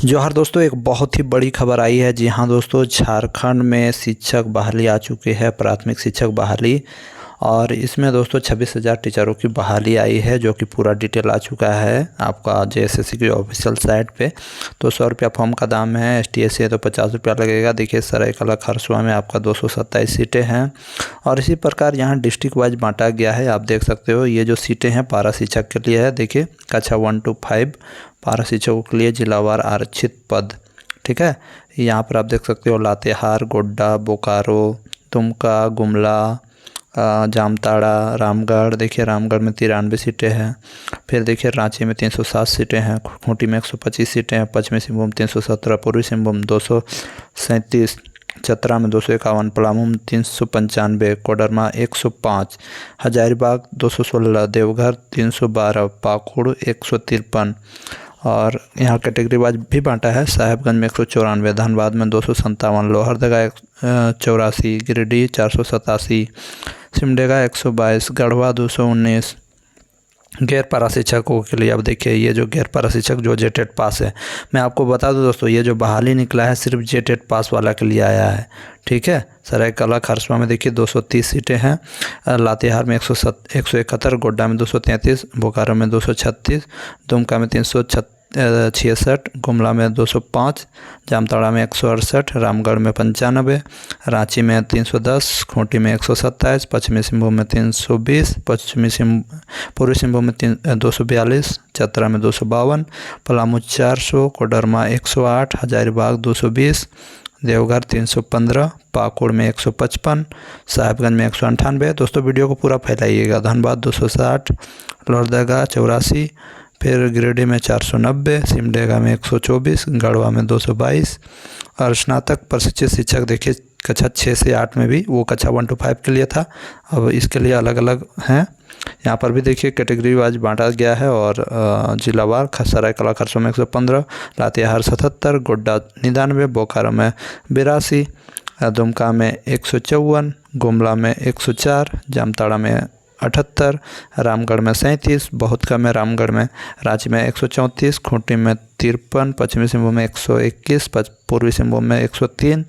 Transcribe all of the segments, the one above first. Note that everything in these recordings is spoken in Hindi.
जोहार दोस्तों, एक बहुत ही बड़ी खबर आई है। जी हाँ दोस्तों, झारखंड में शिक्षक बहाली आ चुकी है, प्राथमिक शिक्षक बहाली। और इसमें दोस्तों 26,000 टीचरों की बहाली आई है, जो कि पूरा डिटेल आ चुका है आपका जेएसएससी की ऑफिशियल साइट पे। तो 100 रुपया फॉर्म का दाम है। एसटीएससी है तो 50 रुपया लगेगा। देखिए सरायकला खरसुआ में आपका 227 सीटें हैं। और इसी प्रकार यहाँ डिस्ट्रिक्ट वाइज बांटा गया है। आप देख सकते हो ये जो सीटें हैं पारा शिक्षक के लिए है। देखिए कक्षा 1 to 5 पारा शिक्षकों के लिए जिलावार आरक्षित पद, ठीक है। यहाँ पर आप देख सकते हो लातेहार, गोड्डा, बोकारो, दुमका, गुमला, जामताड़ा, रामगढ़। देखिए रामगढ़ में 93 सीटें हैं। फिर देखिए रांची में 307 सीटें हैं, खूंटी में 125 सीटें हैं, पश्चिमी सिंहभूम 317, पूर्वी सिंहभूम 237, चतरा में 251, पलामू में 395, कोडरमा 105, हजारीबाग 216, देवघर 312, पाकुड़ 153। और यहाँ कैटेगरी वाइज भी बांटा है। साहेबगंज में 194, धनबाद में 257, लोहरदगा 84, गिरिडीह 487, सिमडेगा 122, गढ़वा 219। गैर पारा शिक्षकों के लिए अब देखिए ये जो गैर पारा शिक्षक जो जेटेट पास है, मैं आपको बता दूं दोस्तों, ये जो बहाली निकला है सिर्फ जेटेट पास वाला के लिए आया है, ठीक है। सरायकला खरसुआ में देखिए 230 सीटें हैं, लातेहार में 171, गोड्डा में 233, बोकारो में 236, दुमका में 366, गुमला में 205, जामताड़ा में 168, रामगढ़ में 95, रांची में 310, खूंटी में 127, पश्चिमी सिंहभूम में 320, पूर्वी सिंहभूम में 242, चतरा में 252, पलामू 400, कोडरमा 108, हजारीबाग 220, देवघर 315, पाकुड़ में 155, साहेबगंज में 198। दोस्तों वीडियो को पूरा फैलाइएगा। धनबाद 260, लोहरदगा 84, फिर गिरिडीह में 490, सिमडेगा में 124, गढ़वा में 222। और स्नातक प्रशिक्षित शिक्षक देखिए कक्षा 6 से 8 में भी, वो कक्षा 1 to 5 के लिए था, अब इसके लिए अलग अलग हैं। यहाँ पर भी देखिए कैटेगरी वाइज बांटा गया है। और जिलावार सरायकला खरसुआ में 115, लातेहार 77, गोड्डा 99, बोकारो में 82, दुमका में 154, गुमला में 104, जामताड़ा में 78, रामगढ़ में 37, बहुत कम है रामगढ़ में, रांची में 134, खूंटी में 53, पश्चिमी सिंहभूम में 121, पूर्वी सिंहभूम में 103,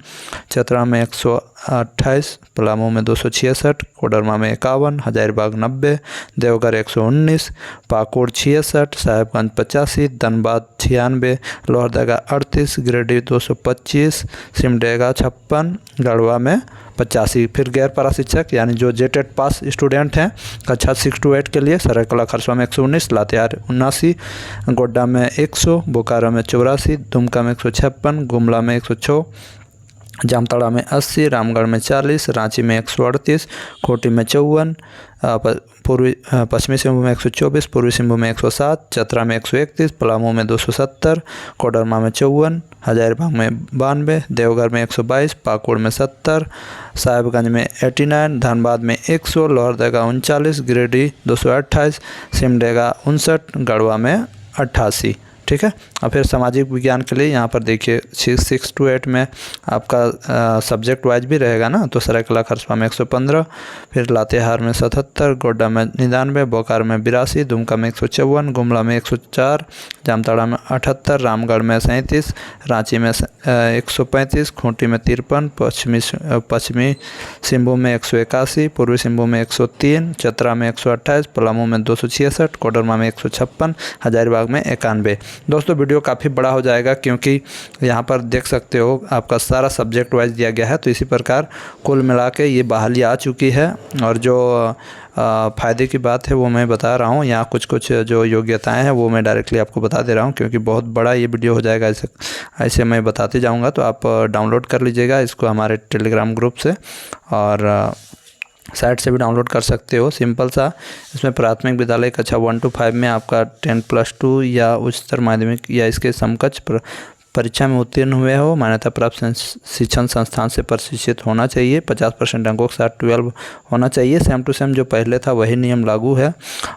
चतरा में 128, पलामू में 266, कोडरमा में 51, हजारीबाग 90, देवघर 119, पाकुड़ 66, साहेबगंज 85, धनबाद 96, लोहरदगा 38, गिरिडीह 225, सिमडेगा 56, गढ़वा में 85। फिर गैर पारा शिक्षक यानी जो जेटेट पास स्टूडेंट हैं कक्षा 6 to 8 के लिए सरायकला खरसुआ में 119, लातेहार 79, गोड्डा में 100, बोकारो में 84, दुमका में 156, गुमला में 106, जामताड़ा में 80, रामगढ़ में 40, रांची में 138, खूंटी में 54, पश्चिमी सिंहभूम में 124, पूर्वी सिंहभूम में 107, चतरा में 131, पलामू में 270, कोडरमा में 54, हजारीबाग में 92, देवघर में 122, पाकुड़ में 70, साहेबगंज में 89, धनबाद में 100, लोहरदगा 39, गिरिडीह 228, सिमडेगा 59, गढ़वा में 88, ठीक है। और फिर सामाजिक विज्ञान के लिए यहाँ पर देखिए 6 to 8 में आपका सब्जेक्ट वाइज भी रहेगा ना, तो सरायकला खरसुआ में 115, फिर लातेहार में 77, गोड्डा में 99, बोकारो में 82, दुमका में 154, गुमला में 104, जामताड़ा में 78, रामगढ़ में 37, रांची में 135, खूंटी में 53, पश्चिमी सिंहभूम में 181, पूर्वी सिंहभूम में 103, चतरा में 128, पलामू में 266, कोडरमा में 156, हजारीबाग में 91। दोस्तों वीडियो काफ़ी बड़ा हो जाएगा क्योंकि यहाँ पर देख सकते हो आपका सारा सब्जेक्ट वाइज दिया गया है। तो इसी प्रकार कुल मिला के ये बहाली आ चुकी है। और जो फ़ायदे की बात है वो मैं बता रहा हूँ। यहाँ कुछ जो योग्यताएं हैं वो मैं डायरेक्टली आपको बता दे रहा हूँ, क्योंकि बहुत बड़ा ये वीडियो हो जाएगा। ऐसे मैं बताते जाऊँगा, तो आप डाउनलोड कर लीजिएगा इसको हमारे टेलीग्राम ग्रुप से, और साइट से भी डाउनलोड कर सकते हो। सिंपल सा, इसमें प्राथमिक विद्यालय कक्षा 1 to 5 में आपका 10+2 या उच्चतर माध्यमिक या इसके समकक्ष परीक्षा में उत्तीर्ण हुए हो, मान्यता प्राप्त शिक्षण संस्थान से प्रशिक्षित होना चाहिए, 50% अंकों के साथ 12 होना चाहिए। सेम टू सेम जो पहले था वही नियम लागू है।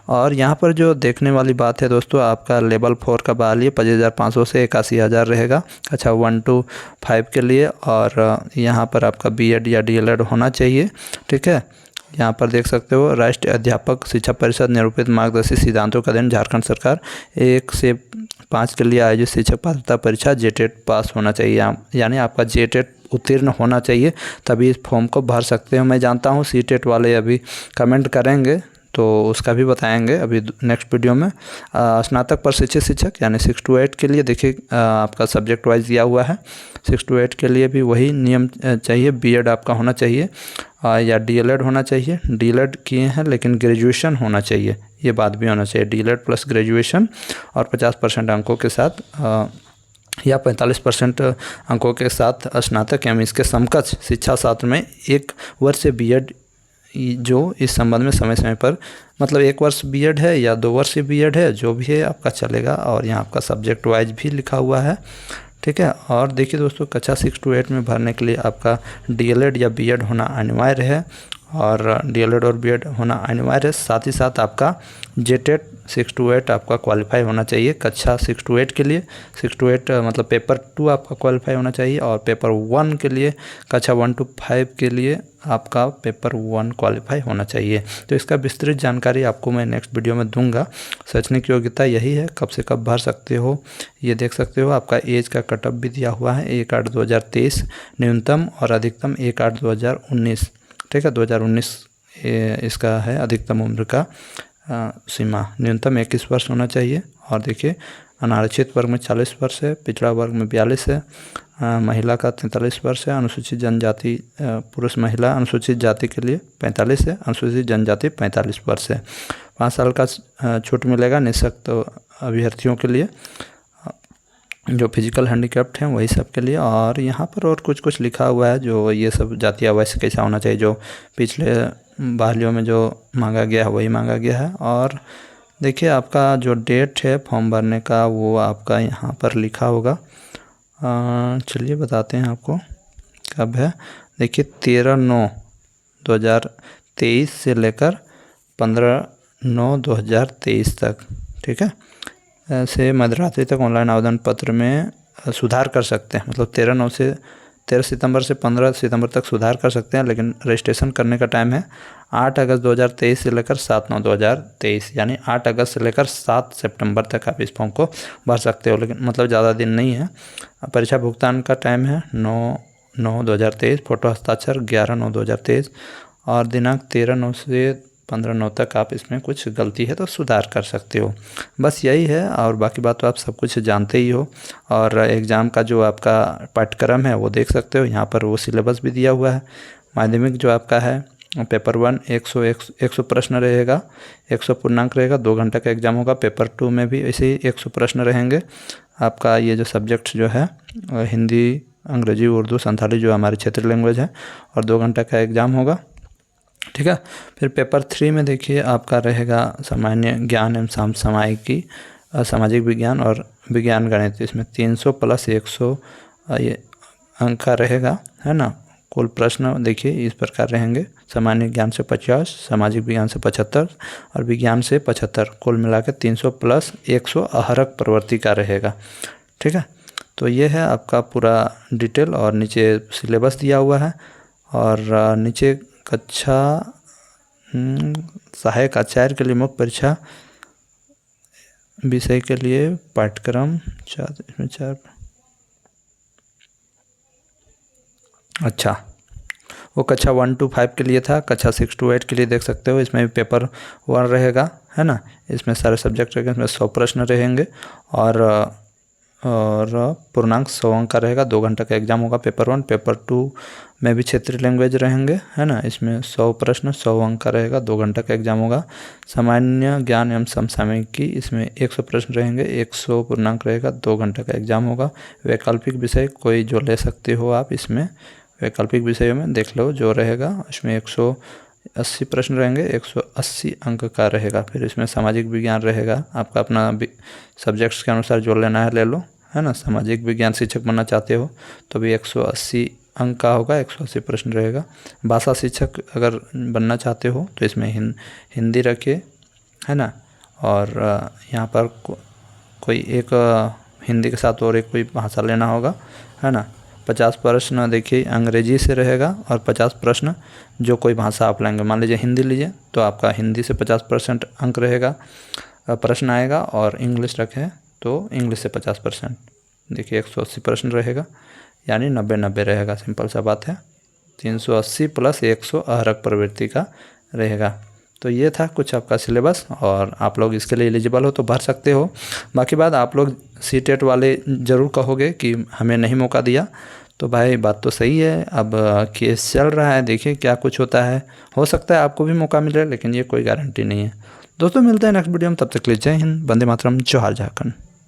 और यहाँ पर जो देखने वाली बात है दोस्तों, आपका लेवल 4 का बहाली 25,500 से 81,000 रहेगा कक्षा 1 to 5 के लिए। और यहाँ पर आपका BEd या DLEd होना चाहिए, ठीक है। यहाँ पर देख सकते हो, राष्ट्रीय अध्यापक शिक्षा परिषद निरूपित मार्गदर्शी सिद्धांतों का अधीन झारखंड सरकार 1 से 5 के लिए आयोजित शिक्षक पात्रता परीक्षा जेटेट पास होना चाहिए, यानी आपका जेटेट उत्तीर्ण होना चाहिए, तभी इस फॉर्म को भर सकते हो। मैं जानता हूँ सीटेट वाले अभी कमेंट करेंगे तो उसका भी बताएंगे अभी नेक्स्ट वीडियो में। स्नातक प्रशिक्षित शिक्षक यानी 6 to 8 के लिए देखिए आपका सब्जेक्ट वाइज दिया हुआ है। 6 to 8 के लिए भी वही नियम चाहिए, बीएड आपका होना चाहिए या डीएलएड होना चाहिए। डीएलएड किए हैं लेकिन ग्रेजुएशन होना चाहिए, ये बात भी होना चाहिए, डीएलएड प्लस ग्रेजुएशन और 50% अंकों के साथ या 45% अंकों के साथ स्नातक एवं इसके समकक्ष शिक्षा शास्त्र में 1 वर्ष से बीएड, जो इस संबंध में समय समय पर, मतलब 1 वर्ष बीएड है या 2 वर्ष बीएड है, जो भी है आपका चलेगा। और यहाँ आपका सब्जेक्ट वाइज भी लिखा हुआ है, ठीक है। और देखिए दोस्तों, कक्षा 6 to 8 में भरने के लिए आपका डीएलएड या बीएड होना अनिवार्य है, और डीएलएड और बीएड होना अनिवार्य है। साथ ही साथ आपका जेटेट 6 to 8 आपका क्वालिफाई होना चाहिए कक्षा 6 to 8 के लिए। 6 to 8 मतलब पेपर 2 आपका क्वालिफाई होना चाहिए, और पेपर 1 के लिए कक्षा 1 to 5 के लिए आपका पेपर 1 क्वालिफाई होना चाहिए। तो इसका विस्तृत जानकारी आपको मैं नेक्स्ट वीडियो में दूंगा। शैक्षणिक योग्यता यही है, कब से कब भर सकते हो ये देख सकते हो। आपका एज का कटअप भी दिया हुआ है, 1/8/2023 न्यूनतम और अधिकतम 1/8/2019, ठीक है। 2019 इसका है अधिकतम उम्र का सीमा, न्यूनतम 21 वर्ष होना चाहिए। और देखिए अनारक्षित वर्ग में 40 वर्ष है, पिछड़ा वर्ग में 42 है, महिला का 43 वर्ष है, अनुसूचित जनजाति पुरुष महिला अनुसूचित जाति के लिए 45 है, अनुसूचित जनजाति 45 वर्ष है। 5 साल का छूट मिलेगा निःशक्त अभ्यर्थियों के लिए, जो फिजिकल हैंडीकैप्ड हैं वही सब के लिए। और यहाँ पर और कुछ लिखा हुआ है, जो ये सब जातीय वैसे कैसा होना चाहिए, जो पिछले बहालियों में जो मांगा गया है वही मांगा गया है। और देखिए आपका जो डेट है फॉर्म भरने का वो आपका यहाँ पर लिखा होगा, चलिए बताते हैं आपको कब है। देखिए 13/9/2023 से लेकर 15/9/2023 तक, ठीक है। से मध्यरात्रि तक ऑनलाइन आवेदन पत्र में सुधार कर सकते हैं, मतलब 13 सितंबर से 15 सितंबर तक सुधार कर सकते हैं, लेकिन रजिस्ट्रेशन करने का टाइम है 8 अगस्त 2023 से लेकर 7/9/2023, यानी 8 अगस्त से लेकर 7 सितंबर तक आप इस फॉर्म को भर सकते हो, लेकिन मतलब ज़्यादा दिन नहीं है। परीक्षा भुगतान का टाइम है 9/9/2023, फोटो हस्ताक्षर 11/9/2023, और दिनांक 13/9 से 15/9 तक आप इसमें कुछ गलती है तो सुधार कर सकते हो। बस यही है, और बाकी बात तो आप सब कुछ जानते ही हो। और एग्ज़ाम का जो आपका पाठ्यक्रम है वो देख सकते हो, यहाँ पर वो सिलेबस भी दिया हुआ है। माध्यमिक जो आपका है पेपर 1 100 प्रश्न रहेगा, 100 पूर्णांक रहेगा, 2 घंटे का एग्ज़ाम होगा। पेपर 2 में भी ऐसे ही 100 प्रश्न रहेंगे। आपका ये जो सब्जेक्ट जो है हिंदी, अंग्रेजी, उर्दू, संथाली जो हमारी क्षेत्रीय लैंग्वेज है, और 2 घंटे का एग्ज़ाम होगा, ठीक है। फिर पेपर 3 में देखिए आपका रहेगा सामान्य ज्ञान एवं सामायिकी, सामाजिक विज्ञान और विज्ञान गणित। इसमें 300 + 100 ये अंक का रहेगा, है ना। कुल प्रश्न देखिए इस प्रकार रहेंगे, सामान्य ज्ञान से 50, सामाजिक विज्ञान से 75 और विज्ञान से 75, कुल मिला के 300 + 100 अहरक प्रवृत्ति का रहेगा, ठीक है। तो ये है आपका पूरा डिटेल, और नीचे सिलेबस दिया हुआ है, और नीचे कक्षा सहायक आचार्य के लिए मुख्य परीक्षा विषय के लिए पाठ्यक्रम 4। अच्छा, वो कक्षा 1 to 5 के लिए था, कक्षा 6 to 8 के लिए देख सकते हो। इसमें भी पेपर 1 रहेगा, है ना। इसमें सारे सब्जेक्ट रहेंगे, इसमें 100 प्रश्न रहेंगे, और पूर्णांक 100 अंक का रहेगा। 2 घंटे का एग्ज़ाम होगा पेपर 1। पेपर 2 में भी क्षेत्रीय लैंग्वेज रहेंगे, है ना। इसमें 100 प्रश्न 100 अंक का रहेगा, 2 घंटे का एग्ज़ाम होगा। सामान्य ज्ञान एवं समसामयिकी, इसमें 100 प्रश्न रहेंगे, 100 पूर्णांक रहेगा, 2 घंटे का एग्ज़ाम होगा। वैकल्पिक विषय कोई जो ले सकते हो आप, इसमें वैकल्पिक विषयों में देख लो जो रहेगा, इसमें 180 प्रश्न रहेंगे, 180 अंक का रहेगा। फिर इसमें सामाजिक विज्ञान रहेगा, आपका अपना सब्जेक्ट्स के अनुसार जो लेना है ले लो, है ना। सामाजिक विज्ञान शिक्षक बनना चाहते हो तो भी 180 अंक का होगा, 180 प्रश्न रहेगा। भाषा शिक्षक अगर बनना चाहते हो तो इसमें हिंदी रखिए, है ना। और यहाँ पर कोई एक हिंदी के साथ और एक कोई भाषा लेना होगा, है ना। 50 प्रश्न देखिए अंग्रेजी से रहेगा और 50 प्रश्न जो कोई भाषा आप लेंगे। मान लीजिए हिंदी लीजिए तो आपका हिंदी से 50% अंक रहेगा, प्रश्न आएगा, और इंग्लिश रखें तो इंग्लिश से 50%। देखिए 180 प्रश्न रहेगा, यानी 90-90 रहेगा। सिंपल सा बात है। 380 + 100 अहरक प्रवृत्ति का रहेगा। तो ये था कुछ आपका सिलेबस, और आप लोग इसके लिए एलिजिबल हो तो भर सकते हो। बाकी बात आप लोग सीटेट वाले ज़रूर कहोगे कि हमें नहीं मौका दिया, तो भाई बात तो सही है। अब केस चल रहा है, देखिए क्या कुछ होता है। हो सकता है आपको भी मौका मिले, लेकिन ये कोई गारंटी नहीं है। दोस्तों मिलते हैं नेक्स्ट वीडियो में, तब तक के लिए जय हिंद, वंदे मातरम, जोहार झारखंड।